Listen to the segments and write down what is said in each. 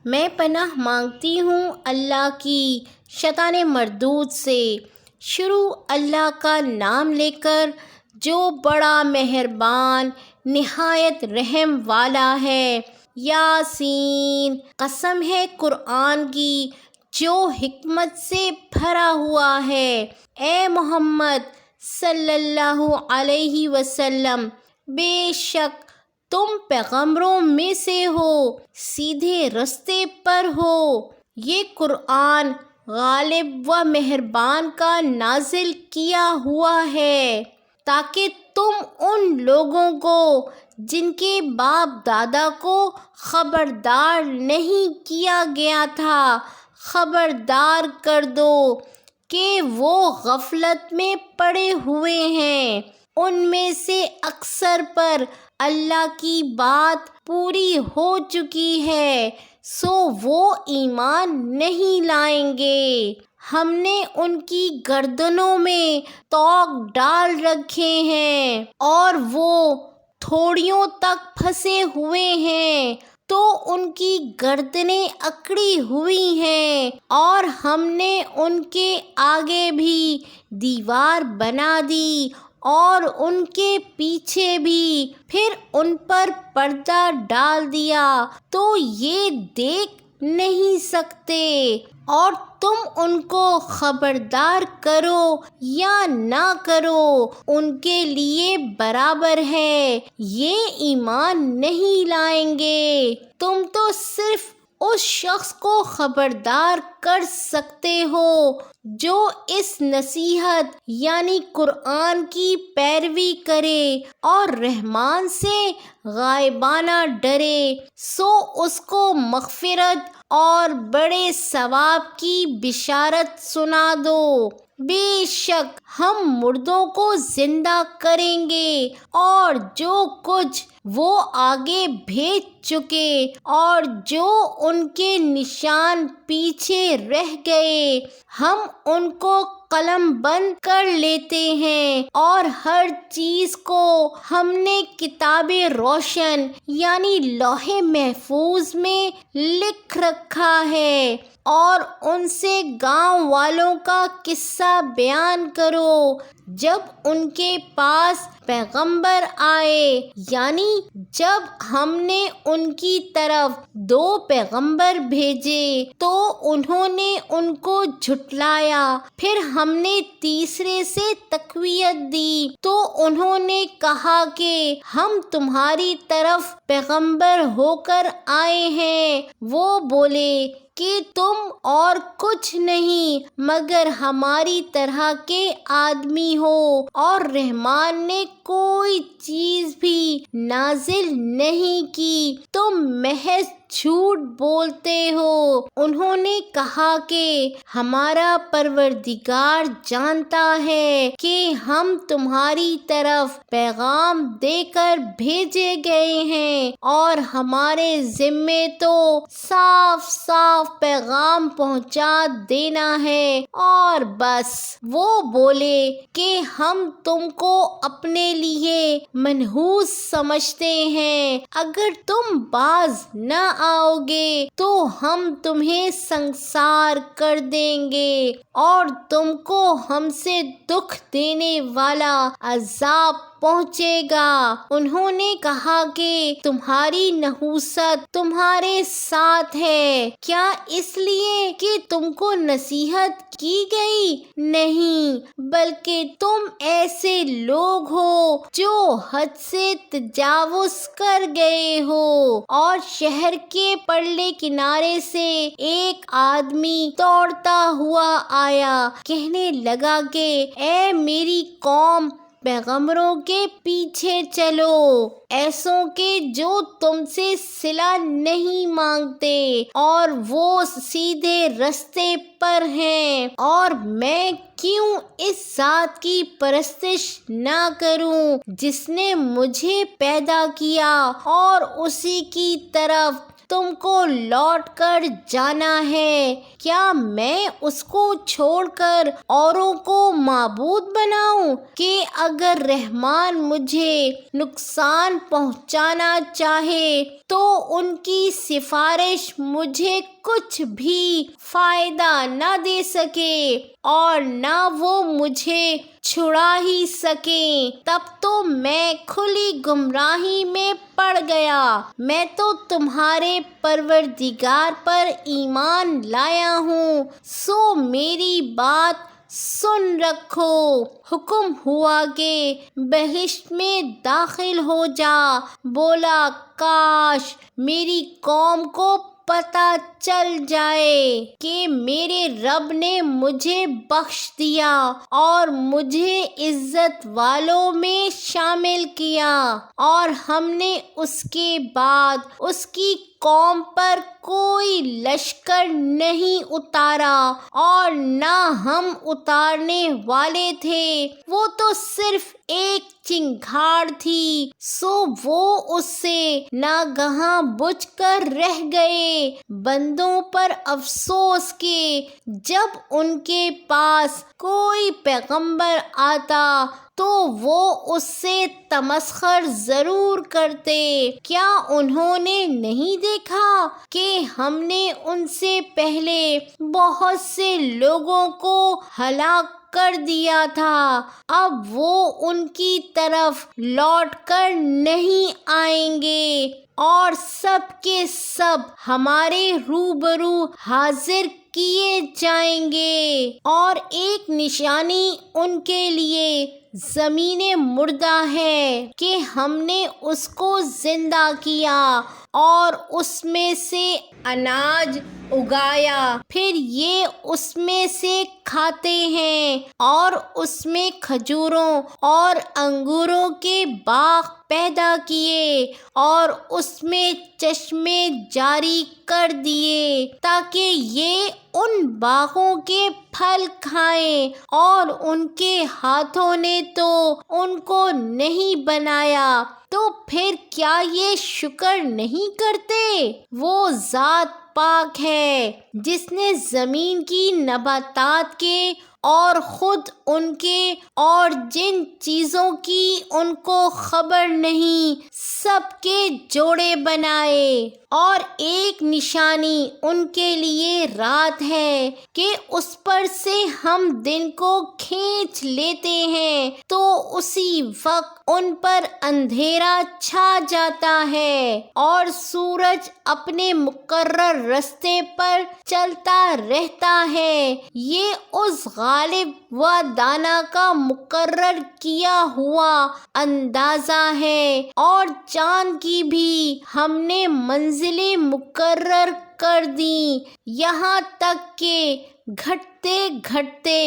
میں پناہ مانگتی ہوں اللہ کی شیطان مردود سے۔ شروع اللہ کا نام لے کر جو بڑا مہربان نہایت رحم والا ہے۔ یاسین، قسم ہے قرآن کی جو حکمت سے بھرا ہوا ہے۔ اے محمد صلی اللہ علیہ وسلم، بے شک تم پیغمبروں میں سے ہو، سیدھے رستے پر ہو۔ یہ قرآن غالب و مہربان کا نازل کیا ہوا ہے تاکہ تم ان لوگوں کو جن کے باپ دادا کو خبردار نہیں کیا گیا تھا خبردار کر دو کہ وہ غفلت میں پڑے ہوئے ہیں۔ ان میں سے اکثر پر اللہ کی بات پوری ہو چکی ہے، سو وہ ایمان نہیں لائیں گے۔ ہم نے ان کی گردنوں میں طوق ڈال رکھے ہیں اور وہ تھوڑیوں تک پھنسے ہوئے ہیں تو ان کی گردنیں اکڑی ہوئی ہیں، اور ہم نے ان کے آگے بھی دیوار بنا دی اور ان کے پیچھے بھی، پھر ان پر پردہ ڈال دیا تو یہ دیکھ نہیں سکتے، اور تم ان کو خبردار کرو یا نہ کرو ان کے لیے برابر ہے، یہ ایمان نہیں لائیں گے۔ تم تو صرف اس شخص کو خبردار کر سکتے ہو جو اس نصیحت یعنی قرآن کی پیروی کرے اور رحمان سے غائبانہ ڈرے، سو اس کو مغفرت اور بڑے ثواب کی بشارت سنا دو۔ بے شک ہم مردوں کو زندہ کریں گے اور جو کچھ وہ آگے بھیج چکے اور جو ان کے نشان پیچھے رہ گئے ہم ان کو قلم بند کر لیتے ہیں، اور ہر چیز کو ہم نے کتاب روشن یعنی لوح محفوظ میں لکھ رکھا ہے۔ اور ان سے گاؤں والوں کا قصہ بیان کرو جب ان کے پاس پیغمبر آئے، یعنی جب ہم نے ان کی طرف 2 پیغمبر بھیجے تو انہوں نے ان کو جھٹلایا، پھر ہم نے تیسرے سے تقویت دی تو انہوں نے کہا کہ ہم تمہاری طرف پیغمبر ہو کر آئے ہیں۔ وہ بولے کہ تم اور کچھ نہیں مگر ہماری طرح کے آدمی ہو، اور رحمان نے کوئی چیز بھی نازل نہیں کی، تم محض جھوٹ بولتے ہو۔ انہوں نے کہا کہ ہمارا پروردگار جانتا ہے کہ ہم تمہاری طرف پیغام دے کر بھیجے گئے ہیں، اور ہمارے ذمے تو صاف صاف پیغام پہنچا دینا ہے اور بس۔ وہ بولے کہ ہم تم کو اپنے لیے منحوس سمجھتے ہیں، اگر تم باز نہ آؤ گے تو ہم تمہیں سنگسار کر دیں گے اور تم کو ہم سے دکھ دینے والا عذاب پہنچے گا۔ انہوں نے کہا کہ تمہاری نحوست تمہارے ساتھ ہے، کیا اس لیے کہ تم کو نصیحت کی گئی؟ نہیں، بلکہ تم ایسے لوگ ہو جو حد سے تجاوز کر گئے ہو۔ اور شہر کے پرلے کنارے سے ایک آدمی دوڑتا ہوا آیا، کہنے لگا کہ اے میری قوم، پیغمبروں کے پیچھے چلو، ایسوں کے جو تم سے صلہ نہیں مانگتے اور وہ سیدھے رستے پر ہیں، اور میں کیوں اس ذات کی پرستش نہ کروں جس نے مجھے پیدا کیا اور اسی کی طرف تم کو لوٹ کر جانا ہے، کیا میں اس کو چھوڑ کر اوروں کو معبود بناؤں کہ اگر رحمان مجھے نقصان پہنچانا چاہے تو ان کی سفارش مجھے کچھ بھی فائدہ نہ دے سکے اور نہ وہ مجھے چھڑا ہی سکیں، تب تو میں کھلی گمراہی میں پڑ گیا۔ میں تو تمہارے پروردگار پر ایمان لایا ہوں، سو میری بات سن رکھو۔ حکم ہوا کہ بہشت میں داخل ہو جا۔ بولا کاش میری قوم کو پتہ چل جائے کہ میرے رب نے مجھے بخش دیا اور مجھے عزت والوں میں شامل کیا، اور ہم نے اس کے بعد اس کی قوم پر کوئی لشکر نہیں اتارا اور نہ ہم اتارنے والے تھے، وہ تو صرف ایک چنگھاڑ تھی، سو وہ اس سے ناگہاں بجھ کر رہ گئے۔ بندوں پر افسوس کہ جب ان کے پاس کوئی پیغمبر آتا تو وہ اس سے تمسخر ضرور کرتے۔ کیا انہوں نے نہیں دیکھا کہ ہم نے ان سے پہلے بہت سے لوگوں کو ہلاک کر دیا تھا، اب وہ ان کی طرف لوٹ کر نہیں آئیں گے اور سب کے سب ہمارے روبرو حاضر کیے جائیں گے، اور ایک نشانی ان کے لیے زمین مردہ ہے کہ ہم نے اس کو زندہ کیا اور اس میں سے اناج اگایا، پھر یہ اس میں سے کھاتے ہیں، اور اس میں کھجوروں اور انگوروں کے باغ پیدا کیے اور اس میں چشمے جاری کر دیے تاکہ یہ ان باغوں کے پھل کھائیں، اور ان کے ہاتھوں نے تو ان کو نہیں بنایا، تو پھر کیا یہ شکر نہیں کرتے؟ وہ ذات پاک ہے جس نے زمین کی نباتات کے اور خود ان کے اور جن چیزوں کی ان کو خبر نہیں سب کے جوڑے بنائے، اور ایک نشانی ان کے لیے رات ہے کہ اس پر سے ہم دن کو کھینچ لیتے ہیں تو اسی وقت ان پر اندھیرا چھا جاتا ہے، اور سورج اپنے مقرر رستے پر چلتا رہتا ہے۔ یہ اس غالب و دانا کا مقرر کیا ہوا اندازہ ہے، اور چاند کی بھی ہم نے منزلیں مقرر کر دیں، یہاں تک کہ گھٹتے گھٹتے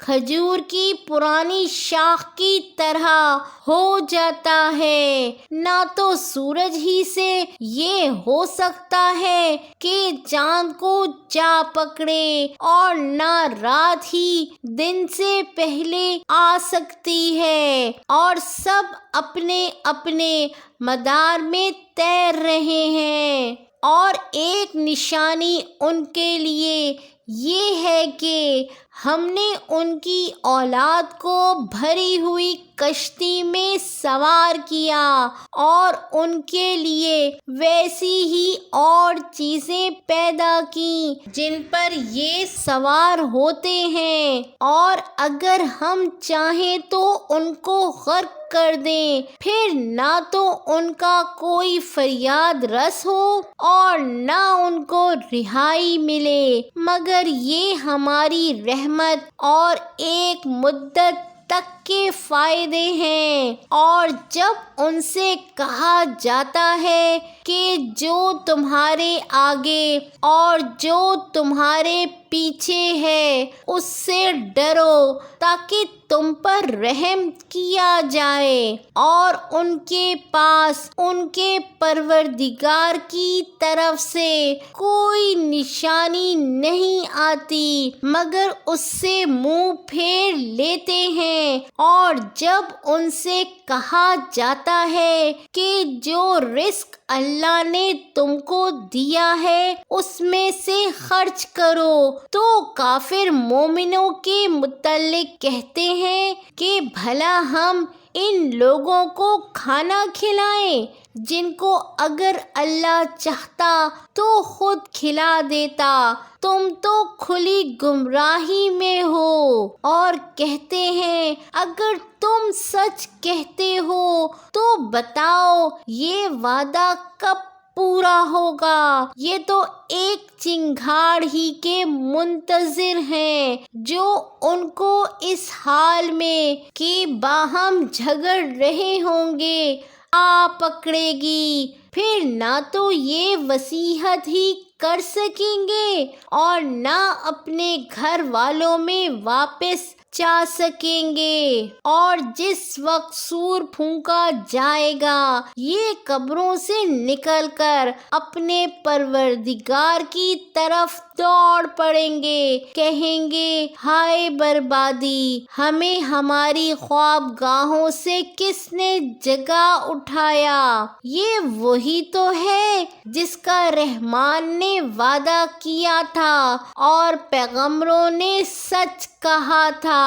کھجور کی پرانی شاخ کی طرح ہو جاتا ہے۔ نہ تو سورج ہی سے یہ ہو سکتا ہے کہ چاند کو جا پکڑے، اور نہ رات ہی دن سے پہلے آ سکتی ہے، اور سب اپنے اپنے مدار میں تیر رہے ہیں، اور ایک نشانی ان کے لیے یہ ہے کہ ہم نے ان کی اولاد کو بھری ہوئی کشتی میں سوار کیا اور ان کے لیے ویسی ہی اور چیزیں پیدا کی جن پر یہ سوار ہوتے ہیں، اور اگر ہم چاہیں تو ان کو غرق کر دیں، پھر نہ تو ان کا کوئی فریاد رس ہو اور نہ ان کو رہائی ملے، مگر یہ ہماری رحمت اور ایک مدت تک کے فائدے ہیں۔ اور جب ان سے کہا جاتا ہے کہ جو تمہارے آگے اور جو تمہارے پیچھے ہے، اس سے ڈرو تاکہ تم پر رحم کیا جائے، اور ان کے پاس ان کے پروردگار کی طرف سے کوئی نشانی نہیں آتی مگر اس سے منہ پھیر لیتے ہیں۔ اور جب ان سے کہا جاتا ہے کہ جو رزق اللہ نے تم کو دیا ہے اس میں سے خرچ کرو، تو کافر مومنوں کے متعلق کہتے ہیں کہ بھلا ہم ان لوگوں کو کھانا کھلائیں جن کو اگر اللہ چاہتا تو خود کھلا دیتا، تم تو کھلی گمراہی میں ہو۔ اور کہتے ہیں اگر تم سچ کہتے ہو تو بتاؤ یہ وعدہ کب پورا ہوگا؟ یہ تو ایک چنگھاڑ ہی کے منتظر ہیں جو ان کو اس حال میں کہ باہم جھگڑ رہے ہوں گے آ پکڑے گی، پھر نہ تو یہ وصیحت ہی کر سکیں گے اور نہ اپنے گھر والوں میں واپس جا سکیں گے۔ اور جس وقت سور پھونکا جائے گا یہ قبروں سے نکل کر اپنے پروردگار کی طرف دوڑ پڑیں گے، کہیں گے ہائے بربادی، ہمیں ہماری خواب گاہوں سے کس نے جگا اٹھایا۔ یہ وہی تو ہے جس کا رحمان نے وعدہ کیا تھا اور پیغمبروں نے سچ کہا تھا،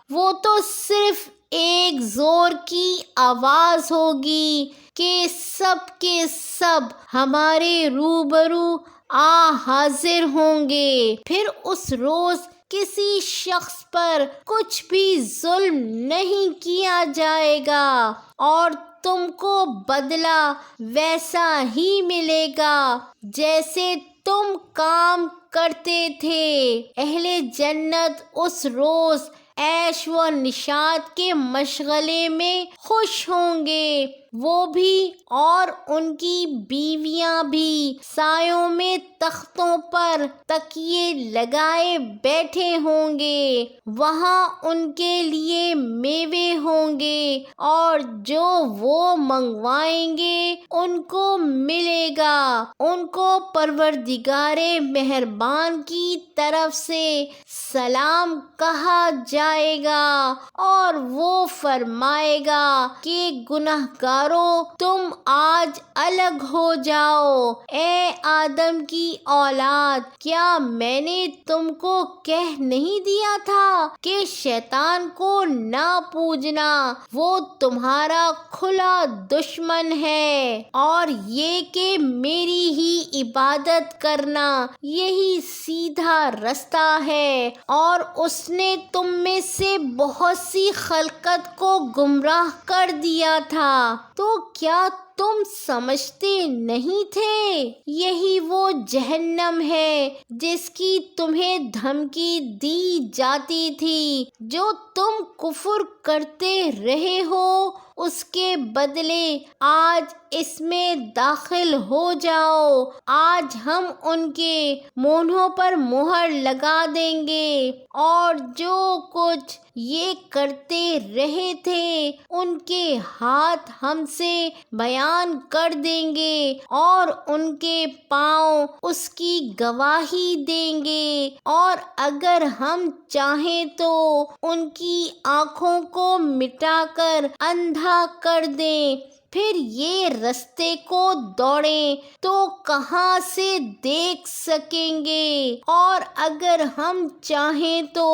وہ تو صرف ایک زور کی آواز ہوگی کہ سب کے سب ہمارے روبرو آ حاضر ہوں گے، پھر اس روز کسی شخص پر کچھ بھی ظلم نہیں کیا جائے گا اور تم کو بدلہ ویسا ہی ملے گا جیسے تم کام کرتے تھے۔ اہل جنت اس روز عیش و نشاط کے مشغلے میں خوش ہوں گے، وہ بھی اور ان کی بیویاں بھی سایوں میں تختوں پر تکیے لگائے بیٹھے ہوں گے، وہاں ان کے لیے میوے ہوں گے اور جو وہ منگوائیں گے ان کو ملے گا، ان کو پروردگار مہربان کی طرف سے سلام کہا جائے گا اور وہ فرمائے گا کہ گنہگاروں تم آج الگ ہو جاؤ۔ اے آدم کی اولاد، کیا میں نے تم کو کہہ نہیں دیا تھا کہ شیطان کو نہ پوجنا، وہ تمہارا کھلا دشمن ہے، اور یہ کہ میری ہی عبادت کرنا یہی سیدھا رستہ ہے، اور اس نے تم میں سے بہت سی خلقت کو گمراہ کر دیا تھا، تو کیا تم سمجھتے نہیں تھے؟ یہی وہ جہنم ہے جس کی تمہیں دھمکی دی جاتی تھی، جو تم کفر کرتے رہے ہو، اس کے بدلے آج اس میں داخل ہو جاؤ۔ آج ہم ان کے منہوں پر مہر لگا دیں گے اور جو کچھ یہ کرتے رہے تھے ان کے ہاتھ ہم سے بیان کر دیں گے اور ان کے پاؤں اس کی گواہی دیں گے، اور اگر ہم چاہیں تو ان کی آنکھوں کو مٹا کر اندھا کر دیں، پھر یہ رستے کو دوڑیں تو کہاں سے دیکھ سکیں گے، اور اگر ہم چاہیں تو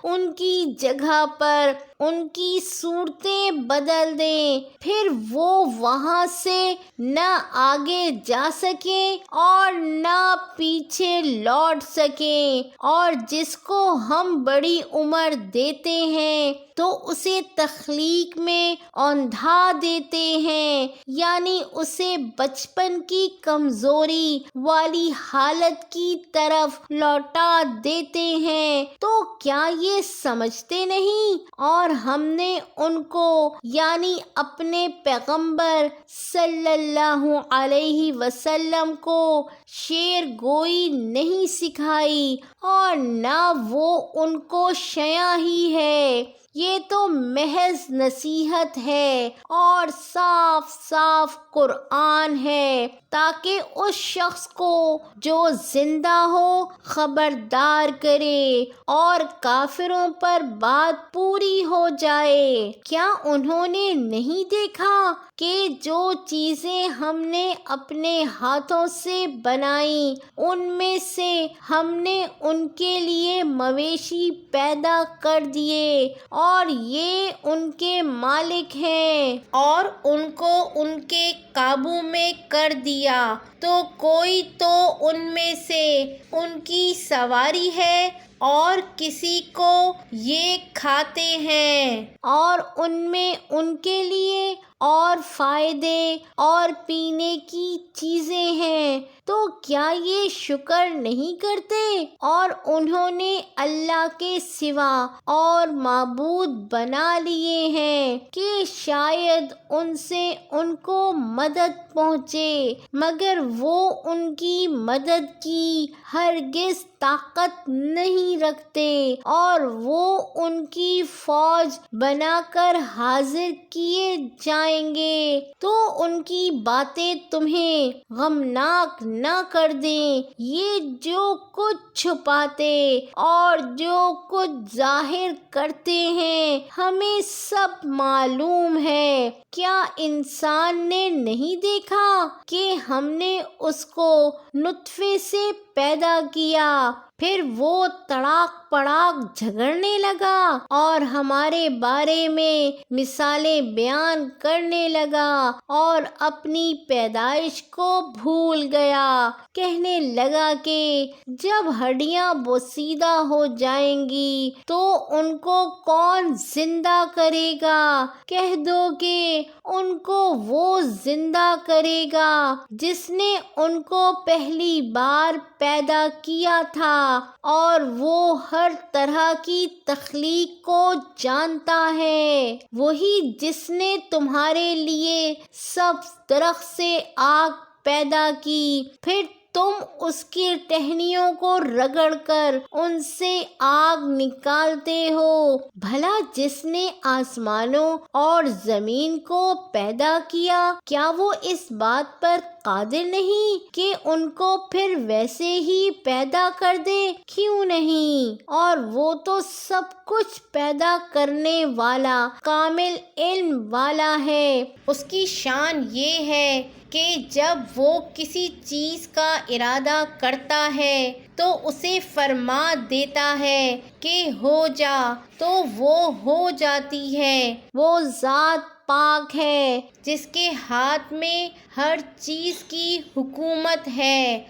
ان کی جگہ پر ان کی صورتیں بدل دیں، پھر وہ وہاں سے نہ آگے جا سکیں اور نہ پیچھے لوٹ سکیں، اور جس کو ہم بڑی عمر دیتے ہیں تو اسے تخلیق میں اوندھا دیتے ہیں، یعنی اسے بچپن کی کمزوری والی حالت کی طرف لوٹا دیتے ہیں، تو کیا یہ سمجھتے نہیں؟ اور ہم نے ان کو یعنی اپنے پیغمبر صلی اللہ علیہ وسلم کو شعر گوئی نہیں سکھائی اور نہ وہ ان کو شیاں ہی ہے، یہ تو محض نصیحت ہے اور صاف صاف قرآن ہے، تاکہ اس شخص کو جو زندہ ہو خبردار کرے اور کافروں پر بات پوری ہو جائے۔ کیا انہوں نے نہیں دیکھا کہ جو چیزیں ہم نے اپنے ہاتھوں سے بنائیں ان میں سے ہم نے ان کے لیے مویشی پیدا کر دیے اور یہ ان کے مالک ہیں اور ان کو ان کے قابو میں کر دیا، تو کوئی تو ان میں سے ان کی سواری ہے اور کسی کو یہ کھاتے ہیں اور ان میں ان کے لیے اور فائدے اور پینے کی چیزیں ہیں، تو کیا یہ شکر نہیں کرتے؟ اور انہوں نے اللہ کے سوا اور معبود بنا لیے ہیں کہ شاید ان سے ان کو مدد پہنچے، مگر وہ ان کی مدد کی ہرگز طاقت نہیں رکھتے، اور وہ ان کی فوج بنا کر حاضر کیے جائیں گے تو ان کی باتیں تمہیں غمناک نہ کر دیں۔ یہ جو کچھ چھپاتے اور جو کچھ ظاہر کرتے ہیں ہمیں سب معلوم ہے۔ کیا انسان نے نہیں دیکھا کہ ہم نے اس کو نطفے سے پیدا کیا، پھر وہ تڑاک پڑاک جھگڑنے لگا اور ہمارے بارے میں مثالیں بیان کرنے لگا اور اپنی پیدائش کو بھول گیا، کہنے لگا کہ جب ہڈیاں بوسیدہ ہو جائیں گی تو ان کو کون زندہ کرے گا؟ کہہ دو کہ ان کو وہ زندہ کرے گا جس نے ان کو پہلی بار پیدا کیا تھا، اور وہ ہر طرح کی تخلیق کو جانتا ہے۔ وہی جس نے تمہارے لیے سبز درخت سے آگ پیدا کی، پھر تم اس کی ٹہنیوں کو رگڑ کر ان سے آگ نکالتے ہو۔ بھلا جس نے آسمانوں اور زمین کو پیدا کیا، کیا وہ اس بات پر قادر نہیں کہ ان کو پھر ویسے ہی پیدا کر دے؟ کیوں نہیں؟ اور وہ تو سب کچھ پیدا کرنے والا کامل علم والا ہے۔ اس کی شان یہ ہے کہ جب وہ کسی چیز کا ارادہ کرتا ہے تو اسے فرما دیتا ہے کہ ہو جا، تو وہ ہو جاتی ہے۔ وہ ذات پاک ہے جس کے ہاتھ میں ہر چیز کی حکومت ہے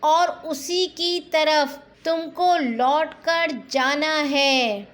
اور اسی کی طرف تم کو لوٹ کر جانا ہے۔